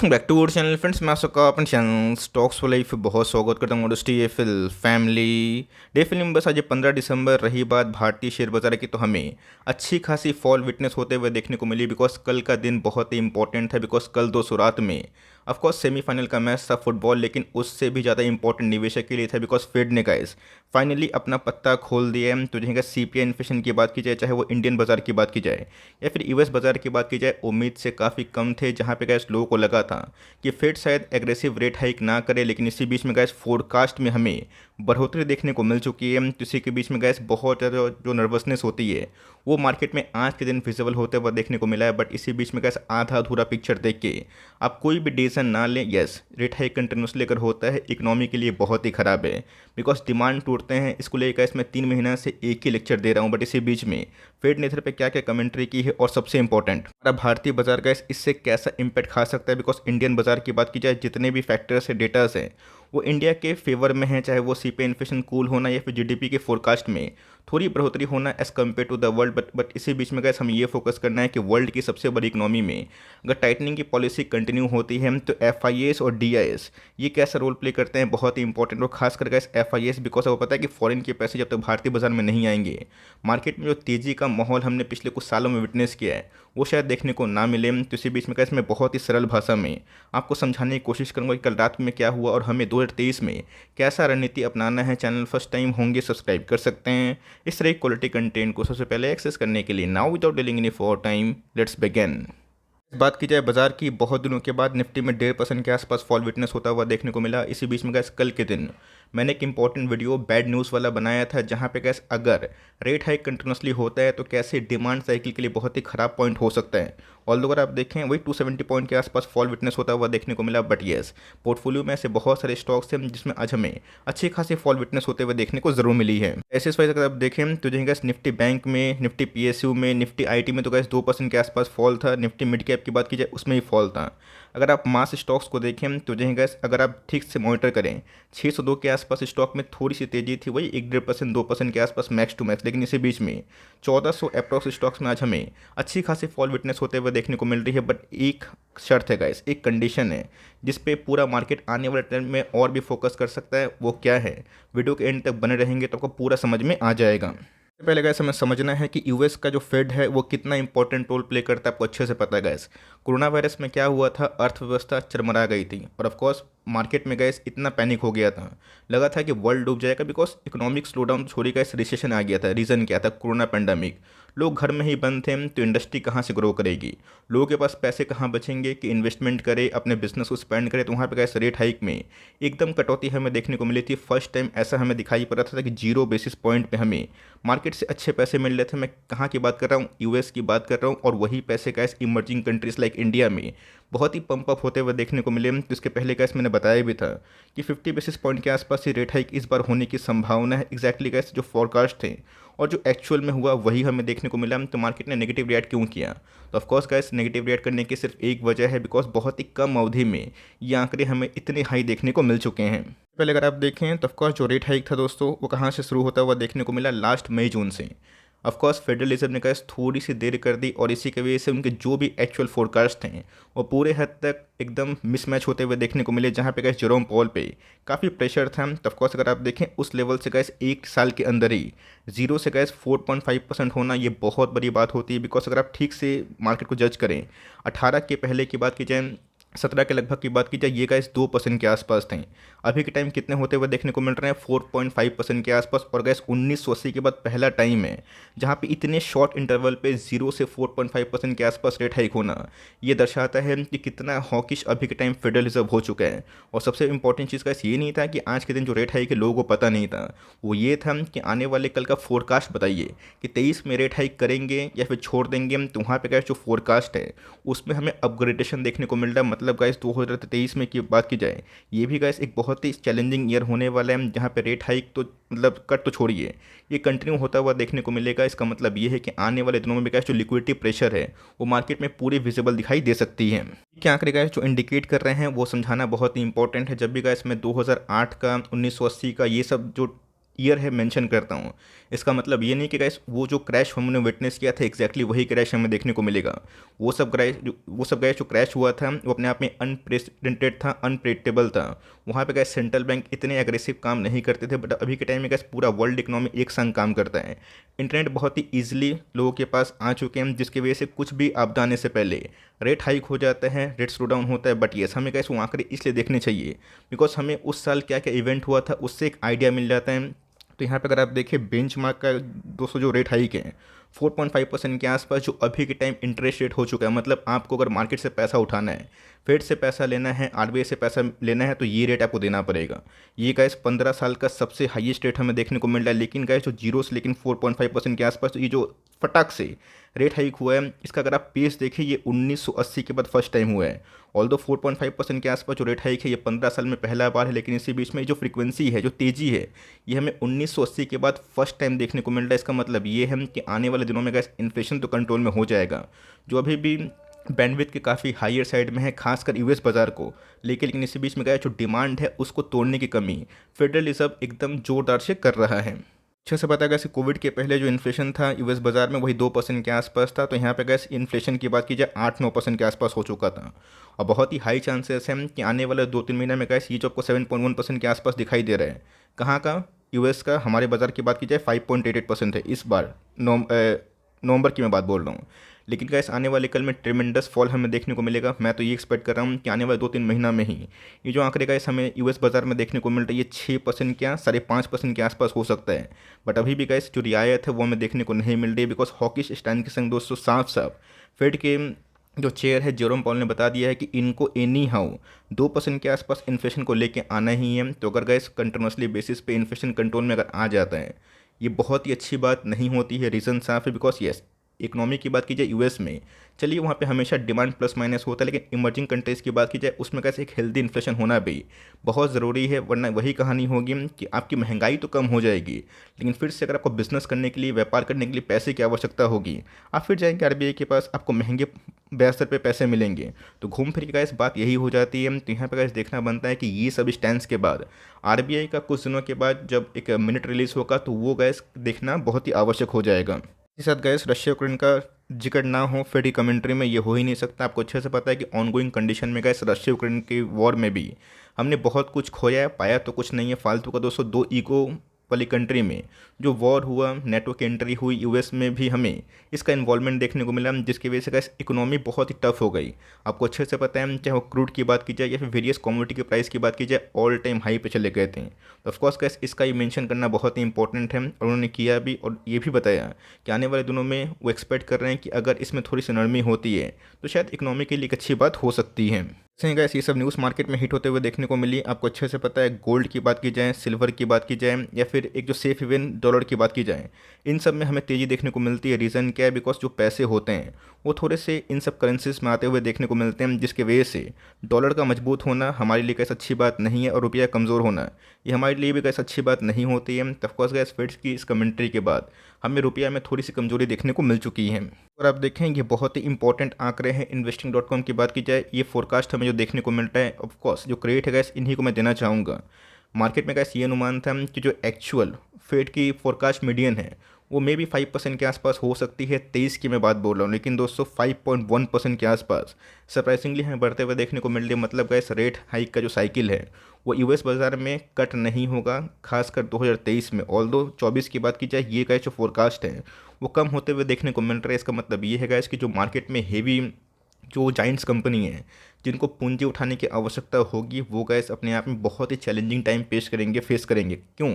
Welcome back to our channel friends. मैं आपका अपने चैनल स्टॉक्स फॉर लाइफ बहुत स्वागत करता हूँ। डे फिल्म बस आज 15 दिसंबर रही बात भारतीय शेयर बाजार की, तो हमें अच्छी खासी फॉल विटनेस होते हुए देखने को मिली। बिकॉज कल का दिन बहुत ही इंपॉर्टेंट था। बिकॉज कल 2 रात में ऑफकोर्स सेमीफाइनल का मैच था फुटबॉल, लेकिन उससे भी ज़्यादा इंपॉर्टेंट निवेशक के लिए था। बिकॉज फेड ने गाइस फाइनली अपना पत्ता खोल दिया है। तो जहाँ सीपीआई इन्फ्लेशन की बात की जाए, चाहे वो इंडियन बाजार की बात की जाए या फिर यूएस बाजार की बात की जाए, उम्मीद से काफ़ी कम थे। जहाँ पे गैस लोगों को लगा था कि फेड शायद एग्रेसिव रेट हाइक ना करे, लेकिन इसी बीच में गैस फोरकास्ट में हमें बढ़ोतरी देखने को मिल चुकी है। तो इसी के बीच में गैस बहुत ज़्यादा जो नर्वसनेस होती है वो मार्केट में आज के दिन विजिबल होते हुए देखने को मिला है। बट इसी बीच में गैस आधा अधूरा पिक्चर देख के आप कोई भी डिसीजन ना लें। यस, रेट हाइक कंटिन्यूसली अगर होता है इकोनॉमी के लिए बहुत ही ख़राब है। बिकॉज डिमांड टूटते हैं, इसको लेकर इसमें 3 महीना से एक ही लेक्चर दे रहा हूँ। बट इसी बीच में फेड ने इधर पे क्या क्या कमेंट्री की है, और सबसे इंपॉर्टेंट हमारा भारतीय बाजार का इससे कैसा इंपैक्ट खा सकता है। बिकॉज इंडियन बाजार की बात की जाए, जितने भी फैक्टर्स है, डेटास हैं, वो इंडिया के फेवर में है। चाहे वो सीपीआई इन्फ्लेशन कूल होना या फिर जीडीपी के फोरकास्ट में थोड़ी बढ़ोतरी होना as compare to the world. But इसी बीच में गैस हम ये फोकस करना है कि वर्ल्ड की सबसे बड़ी इकोनॉमी में अगर टाइटनिंग की पॉलिसी कंटिन्यू होती है तो एफआईएस और डीआईएस ये कैसा रोल प्ले करते हैं, बहुत ही इंपॉर्टेंट। और खासकर गैस एफआईएस, बिकॉज वो पता है कि फॉरेन के पैसे जब तक भारतीय बाजार में नहीं आएंगे, मार्केट में जो तेज़ी का माहौल हमने पिछले कुछ सालों में विटनेस किया है वो शायद देखने को ना मिले। तो इसी बीच में गैस मैं बहुत ही सरल भाषा में आपको समझाने की कोशिश करूंगा कि कल रात में क्या हुआ और हमें 2023 में कैसा रणनीति अपनाना है। चैनल फर्स्ट टाइम होंगे सब्सक्राइब कर सकते हैं इस तरह क्वालिटी कंटेंट को सबसे पहले एक्सेस करने के लिए। Now without dealing any for time, let's begin. बात की जाए बाजार की, बहुत दिनों के बाद निफ्टी में 1.5% के आसपास फॉल विटनेस होता हुआ देखने को मिला। इसी बीच में गैस कल के दिन मैंने एक इंपॉर्टेंट वीडियो बैड न्यूज़ वाला बनाया था, जहां पे गैस अगर रेट हाइक कंटिन्यूसली होता है तो कैसे डिमांड साइकिल के लिए बहुत ही ख़राब पॉइंट हो सकता है। ऑल्दो अगर आप देखें वही 270 पॉइंट के आसपास फॉल विटनेस होता हुआ देखने को मिला। बट येस, पोर्टफोलियो में ऐसे बहुत सारे स्टॉक्स हैं जिसमें आज हमें अच्छी खासी फॉल विटनेस होते हुए देखने को जरूर मिली है। एसेस वाइज अगर आप देखें तो जहाँ गैस निफ्टी बैंक में, निफ्टी पीएसयू में, निफ्टी आईटी में तो गैस 2% के आसपास फॉल था। निफ्टी मिड कैप की बात की जाए उसमें ही फॉल था। अगर आप मास स्टॉक्स को देखें तो जहाँ गैस अगर आप ठीक से मॉनिटर करें 602 के आसपास स्टॉक में थोड़ी सी तेजी थी, वही 1.5% 2% के आसपास मैक्स टू मैक्स। लेकिन इसी बीच में 1400 अप्रॉक्स स्टॉक्स में आज हमें अच्छी खासी फॉल विटनेस होते हुए देखने को मिल रही है। बट एक शर्त है गाइस, एक कंडीशन है जिस पे पूरा मार्केट आने वाले टाइम में और भी फोकस कर सकता है। वो क्या है, वीडियो के एंड तक बने रहेंगे तो आपको पूरा समझ में आ जाएगा। सबसे पहले गैस हमें समझना है कि यूएस का जो फेड है वो कितना इंपॉर्टेंट रोल प्ले करता है, आपको अच्छे से पता है गैस। कोरोना वायरस में क्या हुआ था, अर्थव्यवस्था चरमरा गई थी और ऑफकोर्स मार्केट में गैस इतना पैनिक हो गया था, लगा था कि वर्ल्ड डूब जाएगा। बिकॉज इकोनॉमिक स्लोडाउन छोड़ी गैस रिसेशन आ गया था। रीज़न क्या था, कोरोना पेंडेमिक। लोग घर में ही बंद थे तो इंडस्ट्री कहाँ से ग्रो करेगी, लोगों के पास पैसे कहाँ बचेंगे कि इन्वेस्टमेंट करे, अपने बिजनेस को स्पेंड करे। तो वहाँ पे गैस रेट हाइक में एकदम कटौती हमें देखने को मिली थी। फर्स्ट टाइम ऐसा हमें दिखाई पड़ रहा था कि 0 बेसिस पॉइंट पे हमें मार्केट से अच्छे पैसे मिल रहे थे। मैं कहाँ की बात कर रहा हूँ, यूएस की बात कर रहा हूँ। और वही पैसे gas emerging countries like India में बहुत ही पंप अप होते हुए देखने को मिले। तो इसके पहले गैस मैंने बताया भी था कि 50 बेसिस पॉइंट के आसपास ही रेट हाइक इस बार होने की संभावना है। एग्जैक्टली गैस जो फोरकास्ट थे और जो एक्चुअल में हुआ वही हमें देखने को मिला। तो मार्केट ने नेगेटिव रिएक्ट क्यों किया, तो ऑफकोर्स गैस नेगेटिव रिएक्ट करने की सिर्फ एक वजह है, बिकॉज बहुत ही कम अवधि में ये आंकड़े हमें इतने हाई देखने को मिल चुके हैं। पहले अगर आप देखें तो ऑफकोर्स जो रेट हाइक था दोस्तों वो कहाँ से शुरू होता हुआ देखने को मिला, लास्ट मई जून से। ऑफकोर्स फेडरल रिजर्व ने गैस थोड़ी सी देर कर दी और इसी की वजह से उनके जो भी एक्चुअल फोरकास्ट हैं वो पूरे हद तक एकदम मिसमैच होते हुए देखने को मिले। जहाँ पे गैस जेरोम पॉल पे काफ़ी प्रेशर था। तो ऑफकोर्स अगर आप देखें उस लेवल से गैस एक साल के अंदर ही 0 से गैस 4.5% होना ये बहुत बड़ी बात होती है। बिकॉज अगर आप ठीक से मार्केट को जज करें, 18 के पहले की बात की जाए, 17 के लगभग की बात की जाए, ये गैस 2% के आसपास थे। अभी के टाइम कितने होते हुए देखने को मिल रहे हैं, 4.5% के आसपास। और गैस 1980 के बाद पहला टाइम है जहाँ पे इतने शॉर्ट इंटरवल पे 0 से 4.5% के आसपास रेट हाइक होना ये दर्शाता है कि कितना हॉकिश अभी के टाइम फेडरल रिजर्व हो चुका है। और सबसे इंपॉर्टेंट चीज़ गैस ये नहीं था कि आज के दिन जो रेट हाइक है लोगों को पता नहीं था, वो ये था कि आने वाले कल का फोरकास्ट बताइए कि 23 में रेट हाइक करेंगे या फिर छोड़ देंगे। तो वहाँ पे गैस जो फोरकास्ट है उसमें हमें अपग्रेडेशन देखने को मिल रहा है। मतलब गाइस 2023 में की बात की जाए, ये भी गाइस एक बहुत ही चैलेंजिंग ईयर होने वाला है, जहाँ पे रेट हाइक तो मतलब कट तो छोड़िए, ये कंटिन्यू होता हुआ देखने को मिलेगा। इसका मतलब ये है कि आने वाले दिनों में गाइस जो लिक्विडिटी प्रेशर है वो मार्केट में पूरी विजिबल दिखाई दे सकती है। क्या आंकड़े गाइस जो इंडिकेट कर रहे हैं वो समझाना बहुत ही इंपॉर्टेंट है। जब भी गाइस मैं 2008 का, 1980 का ये सब जो ईयर है मेंशन करता हूँ। इसका मतलब ये नहीं कि गाइस वो जो क्रैश हमने विटनेस किया था एग्जैक्टली वही क्रैश हमें देखने को मिलेगा। वो सब गाइस जो क्रैश हुआ था वो अपने आप में अनप्रेसिडेंटेड था, अनप्रेडिक्टेबल था। वहाँ पे गाइस सेंट्रल बैंक इतने एग्रेसिव काम नहीं करते थे, बट अभी के टाइम में गाइस पूरा वर्ल्ड इकोनॉमी एक संग काम करता है। इंटरनेट बहुत ही ईजिली लोगों के पास आ चुके हैं, जिसकी वजह से कुछ भी आपदा आने से पहले रेट हाइक हो जाता है, रेट स्लो डाउन होता है। बट येस, हमें गाइस वो आंकड़े इसलिए देखने चाहिए बिकॉज हमें उस साल क्या क्या इवेंट हुआ था उससे एक आइडिया मिल जाता है। तो यहाँ पे अगर आप देखें बेंचमार्क का दोस्तों जो रेट हाइक है 4.5% के आसपास, जो अभी के टाइम इंटरेस्ट रेट हो चुका है। मतलब आपको अगर मार्केट से पैसा उठाना है, फेड से पैसा लेना है, आरबीआई से पैसा लेना है, तो ये रेट आपको देना पड़ेगा। ये गाइस 15 साल का सबसे हाईएस्ट रेट हमें देखने को मिल रहा है। लेकिन गाइस जो जीरो से लेकिन 4.5% के आसपास, तो ये जो फटाक से रेट हाइक हुआ है, इसका अगर आप पेस देखें ये 1980 के बाद फर्स्ट टाइम हुआ है। ऑल्दो 4.5% के आसपास जो रेट हाइक है ये 15 साल में पहला बार है, लेकिन इसी बीच में जो फ्रीक्वेंसी है, जो तेज़ी है, ये हमें 1980 के बाद फर्स्ट टाइम देखने को मिल रहा है। इसका मतलब ये है कि आने वाले दिनों में गैस इन्फ्लेशन तो कंट्रोल में हो जाएगा, जो अभी भी बैंडविड्थ के काफ़ी हायर साइड में है, खासकर यूएस बाज़ार को लेकिन इसी बीच में गया जो डिमांड है उसको तोड़ने की कमी फेडरल रिजर्व एकदम जोरदार से कर रहा है। अच्छे से पता है कि कोविड के पहले जो इन्फ्लेशन था यूएस बाज़ार में वही 2% के आसपास था। तो यहाँ पे गैस इन्फ्लेशन की बात की जाए 8-9% के आसपास हो चुका था, और बहुत ही हाई चांसेस हैं कि आने वाले 2-3 महीने में गैस ये जो आपको 7.1% के आसपास दिखाई दे रहा है। कहाँ का? यूएस का। हमारे बाज़ार की बात की जाए 5.88% है इस बार, नवंबर की मैं बात बोल रहा हूँ। लेकिन गैस आने वाले कल में ट्रिमेंडस फॉल हमें देखने को मिलेगा। मैं तो ये एक्सपेक्ट कर रहा हूँ कि आने वाले 2-3 महीना में ही ये जो आंकड़े गैस हमें यूएस बाज़ार में देखने को मिल रहा है ये 6% क्या 5.5% के आसपास हो सकता है। बट अभी भी गैस जो रियायत है वो हमें देखने को नहीं मिल रही है, बिकॉज हॉकिश स्टैंड के संग दोस्तों साफ साफ फेड के जो चेयर है जेरोम पॉल ने बता दिया है कि इनको एनी हाउ 2% के आसपास इन्फ्लेशन को लेके आना ही है। तो अगर गैस कंटिन्यूसली बेसिस पे इन्फ्लेशन कंट्रोल में अगर आ जाता है ये बहुत ही अच्छी बात नहीं होती है। रीज़न साफ है, बिकॉज यस इकोनॉमी की बात की जाए यूएस में, चलिए वहाँ पे हमेशा डिमांड प्लस माइनस होता है, लेकिन इमर्जिंग कंट्रीज़ की बात की जाए उसमें कैसे एक हेल्दी इन्फ्लेशन होना भी बहुत ज़रूरी है। वरना वही कहानी होगी कि आपकी महंगाई तो कम हो जाएगी, लेकिन फिर से अगर आपको बिजनेस करने के लिए, व्यापार करने के लिए पैसे की आवश्यकता होगी, आप फिर जाएंगे आरबीआई के पास, आपको महंगे ब्याज दर पे पैसे मिलेंगे। तो घूम फिर के गाइस बात यही हो जाती है। तो यहाँ पे गाइस देखना बनता है कि ये सब स्टैंड्स के बाद आरबीआई का कुछ दिनों के बाद जब एक मिनट रिलीज़ होगा तो वो गैस देखना बहुत ही आवश्यक हो जाएगा। इसी साथ गैस रशिया यूक्रेन का जिक्र ना हो फिर की कमेंट्री में ये हो ही नहीं सकता। आपको अच्छे से पता है कि ऑनगोइंग कंडीशन में गैस रशिया यूक्रेन के वॉर में भी हमने बहुत कुछ खोया है, पाया तो कुछ नहीं है फालतू का दोस्तों। दो ईगो वाली कंट्री में जो वॉर हुआ, नेटो की एंट्री हुई, यूएस में भी हमें इसका इन्वॉल्वमेंट देखने को मिला, जिसकी वजह से गैस इकोनॉमी बहुत ही टफ हो गई। आपको अच्छे से पता है चाहे वो क्रूड की बात की जाए या फिर वेरियस कमोडिटी के प्राइस की बात की जाए ऑल टाइम हाई पे चले गए थे। तो ऑफकोर्स गैस इसका ये मेंशन करना बहुत ही इंपॉर्टेंट है, और उन्होंने किया भी और ये भी बताया कि आने वाले दिनों में वो एक्सपेक्ट कर रहे हैं कि अगर इसमें थोड़ी सी नरमी होती है तो शायद इकोनॉमी के लिए एक अच्छी बात हो सकती है। सही गैस ये सब न्यूज़ मार्केट में हिट होते हुए देखने को मिली। आपको अच्छे से पता है गोल्ड की बात की जाए, सिल्वर की बात की जाए या फिर एक जो सेफ हेवन डॉलर की बात की जाए, इन सब में हमें तेज़ी देखने को मिलती है। रीज़न क्या है? बिकॉज जो पैसे होते हैं वो थोड़े से इन सब करेंसीज में आते हुए देखने को मिलते हैं, जिसकी वजह से डॉलर का मजबूत होना हमारे लिए कैसे अच्छी बात नहीं है, और रुपया कमज़ोर होना ये हमारे लिए भी कैसे अच्छी बात नहीं होती है। ऑफकोर्स गैस फेड्स की इस कमेंट्री के बाद हमें रुपया में थोड़ी सी कमजोरी देखने को मिल चुकी है। और आप देखें ये बहुत ही इंपॉर्टेंट आंकड़े हैं। इन्वेस्टिंग.com की बात की जाए, ये फोरकास्ट हमें जो देखने को मिलता है, ऑफकोर्स जो क्रेडिट है गैस इन्हीं को मैं देना चाहूँगा। मार्केट में गैस ये अनुमान था कि जो एक्चुअल फेड की फोरकास्ट मीडियन है वो मे भी 5% के आसपास हो सकती है, 23 की मैं बात बोल रहा हूँ, लेकिन दोस्तों 5.1% के आसपास सरप्राइजिंगली हमें बढ़ते हुए देखने को मिल रही है। मतलब गैस रेट हाइक का जो साइकिल है वो यूएस बाज़ार में कट नहीं होगा, खासकर 2023 में। ऑल्दो 24 की बात की जाए ये गैस जो फोरकास्ट है वो कम होते हुए देखने को मिल रहा है। इसका मतलब ये है गैस कि जो मार्केट में हेवी जो जाइंट्स कंपनी है जिनको पूंजी उठाने की आवश्यकता होगी वो गैस अपने आप में बहुत ही चैलेंजिंग टाइम फेस करेंगे। क्यों?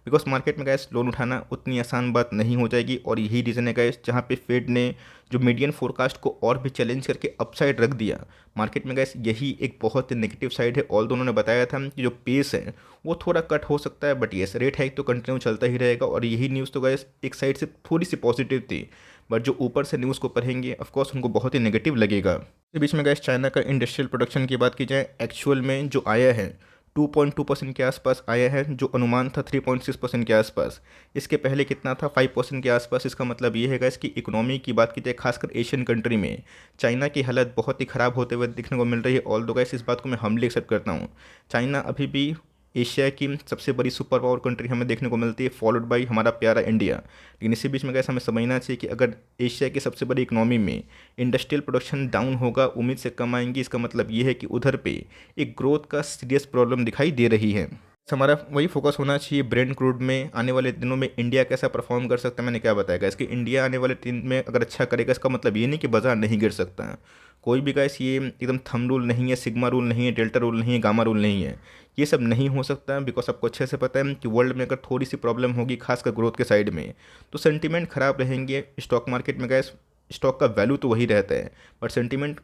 बिकॉज मार्केट में गैस लोन उठाना उतनी आसान बात नहीं हो जाएगी, और यही रीज़न है गैस जहाँ पे फेड ने जो मीडियन फोरकास्ट को और भी चैलेंज करके अपसाइड रख दिया। मार्केट में गैस यही एक बहुत ही नेगेटिव साइड है। ऑल दोनों ने बताया था कि जो पेस है वो थोड़ा कट हो सकता है, बट येस रेट हाइक तो कंटिन्यू चलता ही रहेगा। और यही न्यूज़ तो गैस एक साइड से थोड़ी सी पॉजिटिव थी, बट जो ऊपर से न्यूज़ को पढ़ेंगे ऑफकोर्स उनको बहुत ही नेगेटिव लगेगा। इस बीच में गैस चाइना का इंडस्ट्रियल प्रोडक्शन की बात की जाए, एक्चुअल में जो आया है 2.2% के आसपास आया है, जो अनुमान था 3.6% के आसपास। इसके पहले कितना था? 5% के आसपास। इसका मतलब ये है गैस कि इकोनॉमी की बात की जाए खासकर एशियन कंट्री में चाइना की हालत बहुत ही ख़राब होते हुए दिखने को मिल रही है। ऑल दो गैस इस बात को मैं हम्बली एक्सेप्ट करता हूँ, चाइना अभी भी एशिया की सबसे बड़ी सुपर पावर कंट्री हमें देखने को मिलती है, फॉलोड बाई हमारा प्यारा इंडिया। लेकिन इसी बीच में गैस हमें समझना चाहिए कि अगर एशिया की सबसे बड़ी इकोनॉमी में इंडस्ट्रियल प्रोडक्शन डाउन होगा, उम्मीद से कम आएंगी, इसका मतलब ये है कि उधर पे एक ग्रोथ का सीरियस प्रॉब्लम दिखाई दे रही है। हमारा वही फोकस होना चाहिए ब्रेंट क्रूड में। आने वाले दिनों में इंडिया कैसा परफॉर्म कर सकता है, मैंने क्या बताया इसके, इंडिया आने वाले दिन में अगर अच्छा करेगा, इसका मतलब ये नहीं कि बाजार नहीं गिर सकता है। कोई भी गैस ये एकदम थंब रूल नहीं है, सिग्मा रूल नहीं है, डेल्टा रूल नहीं है, गामा रूल नहीं है। ये सब नहीं हो सकता है, बिकॉज आपको अच्छे से पता है कि वर्ल्ड में अगर थोड़ी सी प्रॉब्लम होगी, खासकर ग्रोथ के साइड में, तो सेंटीमेंट खराब रहेंगे। स्टॉक मार्केट में गैस स्टॉक का वैल्यू तो वही रहता है, बट सेंटीमेंट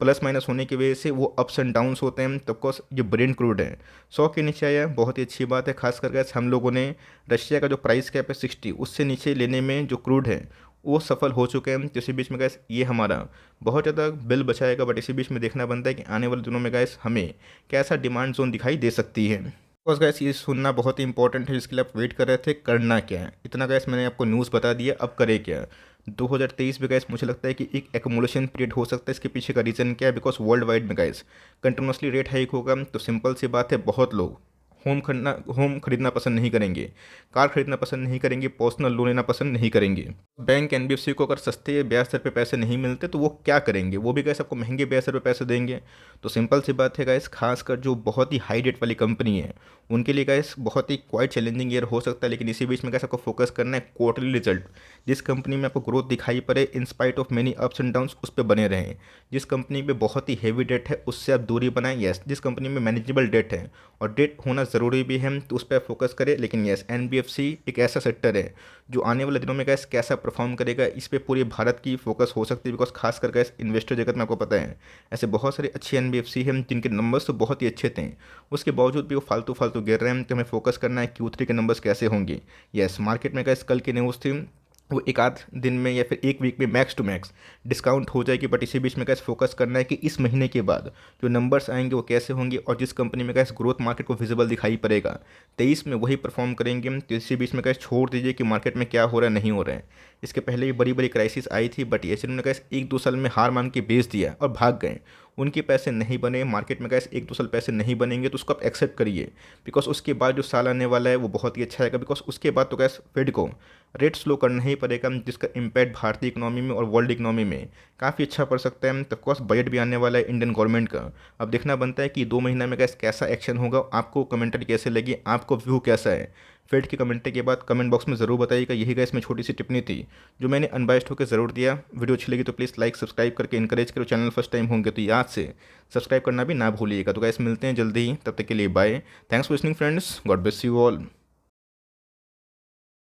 प्लस माइनस होने की वजह से वो अप्स एंड डाउन्स होते हैं। तो ऑफकोर्स ये ब्रेंट क्रूड है 100 के नीचे आया, बहुत ही अच्छी बात है। खास करके हम लोगों ने रशिया का जो प्राइस कैप है 60, उससे नीचे लेने में जो क्रूड है वो सफल हो चुके हैं। तो इसी बीच में गैस ये हमारा बहुत ज़्यादा बिल बचाएगा, बट इसी बीच में देखना बनता है कि आने वाले दिनों में गैस हमें कैसा डिमांड जोन दिखाई दे सकती है। बस गैस ये सुनना बहुत ही इंपॉर्टेंट है, जिसके लिए आप वेट कर रहे थे, करना क्या है। इतना गैस मैंने आपको न्यूज़ बता दिया, अब करे क्या। 2023 में गैस मुझे लगता है कि एक एक्मुलेशन पीरियड हो सकता है। इसके पीछे का रीज़न क्या है, बिकॉज वर्ल्ड वाइड में गैस कंटिन्यूसली रेट हाइक होगा। तो सिंपल सी बात है, बहुत लोग होम खरीदना पसंद नहीं करेंगे, कार खरीदना पसंद नहीं करेंगे, पर्सनल लोन लेना पसंद नहीं करेंगे। बैंक एनबीएफसी को अगर सस्ते ब्याज दर पे पैसे नहीं मिलते तो वो क्या करेंगे, वो भी गैस आपको महंगे ब्याज दर पे पैसे देंगे। तो सिंपल सी बात है गैस, खासकर जो बहुत ही हाई रेट वाली कंपनी है उनके लिए गैस बहुत ही क्वाइट चैलेंजिंग ईयर हो सकता है। लेकिन इसी बीच में गैस आपको फोकस करना है क्वार्टरली रिजल्ट। जिस कंपनी में आपको ग्रोथ दिखाई पड़े in spite of many ups and downs, उस पर बने रहें। जिस कंपनी में बहुत ही हेवी डेट है उससे आप दूरी बनाएं। यस, जिस कंपनी में मैनेजेबल डेट है और डेट होना ज़रूरी भी है तो उस पर फोकस करें। लेकिन यस, एनबीएफसी एक ऐसा सेक्टर है जो आने वाले दिनों में गैस कैसा परफॉर्म करेगा, इस पर पूरे भारत की फोकस हो सकती है। बिकॉज खास कर गैस इन्वेस्टर जगत में आपको पता है ऐसे बहुत सारे अच्छे एनबीएफसी हैं जिनके नंबर्स तो बहुत ही अच्छे थे, उसके बावजूद भी वो फालतू फालतू गिर रहे हैं। तो हमें फोकस करना है Q3 के नंबर्स कैसे होंगे। यस, मार्केट में गैस कल की न्यूज़ थी, वो एक आध दिन में या फिर एक वीक में मैक्स टू मैक्स डिस्काउंट हो जाएगी। बट इसी बीच में गैस फोकस करना है कि इस महीने के बाद जो नंबर्स आएंगे वो कैसे होंगे, और जिस कंपनी में गैस ग्रोथ मार्केट को विजिबल दिखाई पड़ेगा 23 में वही परफॉर्म करेंगे। तो इसी बीच में गैस छोड़ दीजिए कि मार्केट में क्या हो रहा है नहीं हो रहा है। इसके पहले भी बड़ी बड़ी क्राइसिस आई थी, बट ये ने गैस 1-2 साल में हार मान के बेच दिया और भाग गए। उनके पैसे नहीं बने, मार्केट में गैस 1-2 साल पैसे नहीं बनेंगे तो उसको आप एक्सेप्ट करिए। बिकॉज उसके बाद जो साल आने वाला है वो बहुत ही अच्छा आएगा। बिकॉज उसके बाद तो गैस फेड को रेट स्लो करना ही पड़ेगा, जिसका इम्पैक्ट भारतीय इकोनॉमी में और वर्ल्ड इकोनॉमी में काफ़ी अच्छा पड़ सकता है। तो ऑफकोर्स बजट भी आने वाला है इंडियन गवर्नमेंट का। अब देखना बनता है कि 2 महीना में गैस कैसा एक्शन होगा, आपको कमेंट्री कैसे लगी, आपको व्यू कैसा है। फेड की कमेंट्री के बाद कमेंट बॉक्स में ज़रूर बताइएगा। यही गैस में छोटी सी टिप्पणी थी जो मैंने अनबाइस्ड होकर ज़रूर दिया। वीडियो अच्छी लगी तो प्लीज़ लाइक सब्सक्राइब करके इनकरेज करो। चैनल फर्स्ट टाइम होंगे तो याद से सब्सक्राइब करना भी ना भूलिएगा। तो गैस मिलते हैं जल्दी ही, तब तक के लिए bye. Thanks for listening friends, God bless you all.